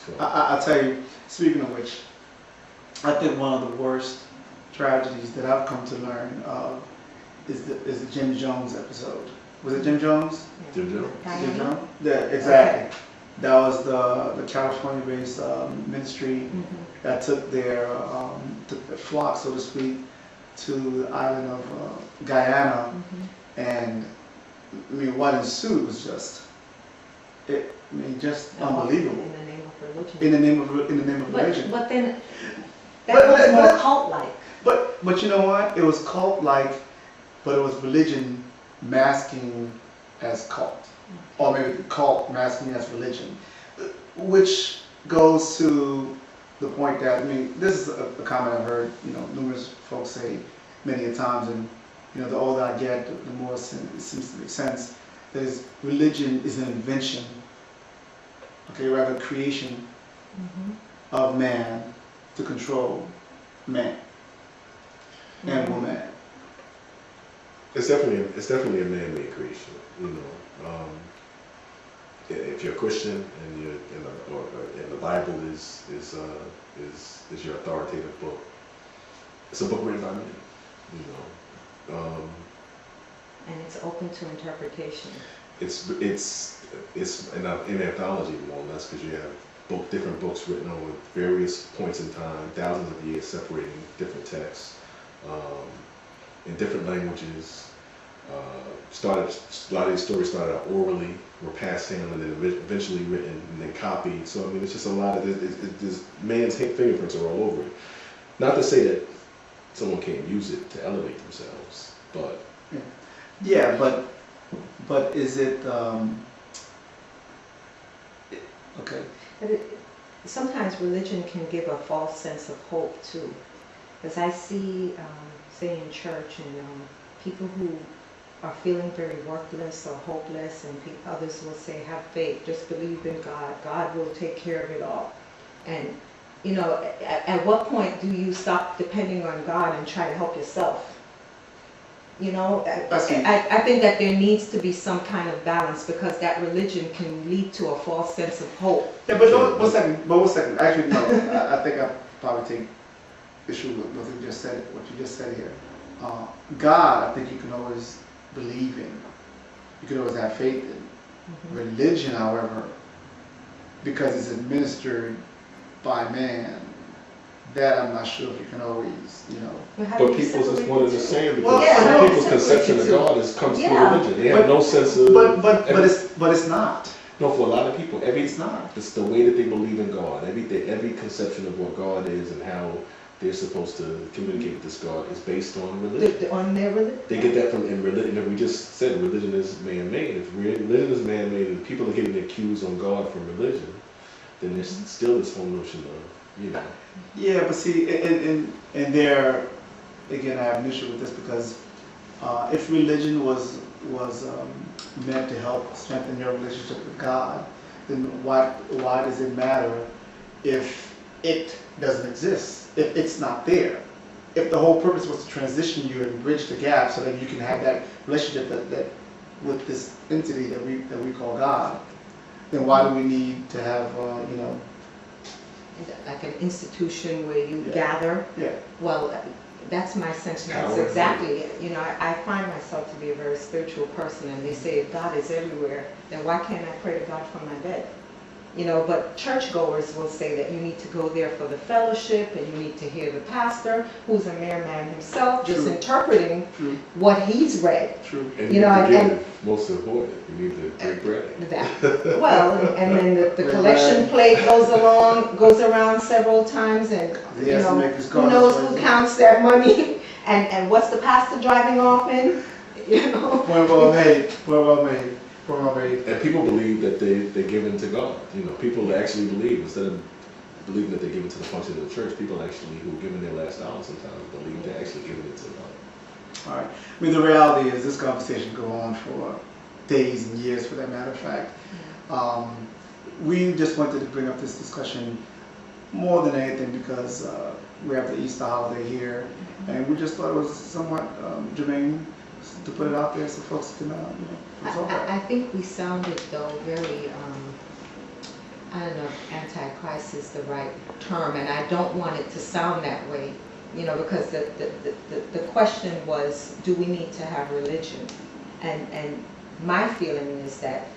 So I'll tell you, speaking of which, I think one of the worst tragedies that I've come to learn of is the Jim Jones episode. Was it Jim Jones? Jim Jones? Jim Jones? Yeah, exactly. Okay. That was the California-based ministry that took their flock, so to speak, to the island of Guyana, and I mean, what ensued was just unbelievable. In the name of religion. In the name of religion. But then that was more cult-like. But you know what? It was cult-like, but it was religion masking as cult, or maybe cult masking as religion, which goes to the point that, I mean, this is a comment I've heard, numerous folks say many a times, and the older I get, the more it seems to make sense. That is, religion is an invention, rather creation of man to control man and woman. It's definitely a man-made creation. If you're a Christian and the Bible is your authoritative book, it's a book written by men. And it's open to interpretation. It's in anthology more or less, because you have different books written over various points in time, thousands of years separating different texts in different languages. A lot of these stories started out orally, were passed down, and then eventually written and then copied. So I mean, it's just a lot of this man's fingerprints are all over it. Not to say that someone can't use it to elevate themselves, but yeah, but is it okay? But sometimes religion can give a false sense of hope too, because I see, say in church, and people who are feeling very worthless or hopeless, and others will say, have faith, just believe in God, God will take care of it all. And at what point do you stop depending on God and try to help yourself? I think that there needs to be some kind of balance, because that religion can lead to a false sense of hope. Yeah, but one second. Actually, no. I think I probably take issue with what you just said here. God, I think you can always believe in. You can always have faith in. Religion, however, because it's administered by man, that I'm not sure if you can always, But people just wanted to say, because people's conception of God comes through religion. They have no sense of. But it's not. No, for a lot of people, it's not. It's the way that they believe in God. Every conception of what God is and how they're supposed to communicate with this God is based on religion. On their religion? They get that from religion. And we just said religion is man-made. If religion is man-made and people are getting accused on God from religion, then there's still this whole notion of, Yeah, but see, and there, again, I have an issue with this, because if religion was meant to help strengthen your relationship with God, then why does it matter if it doesn't exist? If it's not there? If the whole purpose was to transition you and bridge the gap so that you can have that relationship that with this entity that we call God, then why do we need to have like an institution where you gather? Yeah. Well, that's my sentiments exactly. I find myself to be a very spiritual person, and they say if God is everywhere, then why can't I pray to God from my bed? But churchgoers will say that you need to go there for the fellowship, and you need to hear the pastor, who's a mere man himself, just interpreting what he's read. True. And most important, you need to break bread. Well, and then the collection plate goes around several times, and who knows who counts that money, and what's the pastor driving off in? Well made. And people believe that they're given to God. People actually believe, instead of believing that they're given to the function of the church, people actually who are given their last dollar sometimes believe they're actually giving it to God. All right. I mean, the reality is this conversation go on for days and years, for that matter of fact. We just wanted to bring up this discussion more than anything because we have the Easter holiday here, and we just thought it was somewhat germane to put it out there so folks can, I think we sounded, though, very, I don't know if anti-Christ is the right term, and I don't want it to sound that way, you know, because the question was, do we need to have religion? And my feeling is that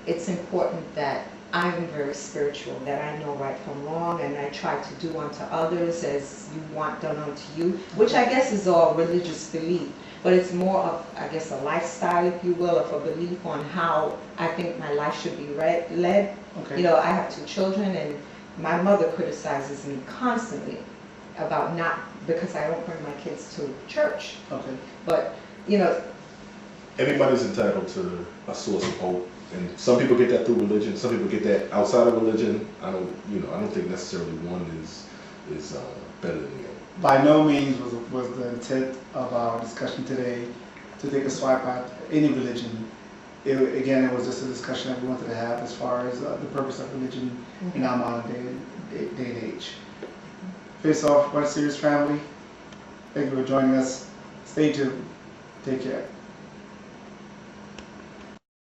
it's important that I'm very spiritual, that I know right from wrong, and I try to do unto others as you want done unto you, which I guess is all religious belief, but it's more of, I guess, a lifestyle, if you will, of a belief on how I think my life should be led. Okay. You know, I have 2 children, and my mother criticizes me constantly about not, because I don't bring my kids to church. Okay. But, you know, Everybody's entitled to a source of hope, and some people get that through religion. Some people get that outside of religion. I don't think necessarily one is better than the other. By no means was the intent of our discussion today to take a swipe at any religion. Again, it was just a discussion that we wanted to have as far as the purpose of religion in our modern day and age. Off Brunch Series family, thank you for joining us. Stay tuned. Take care.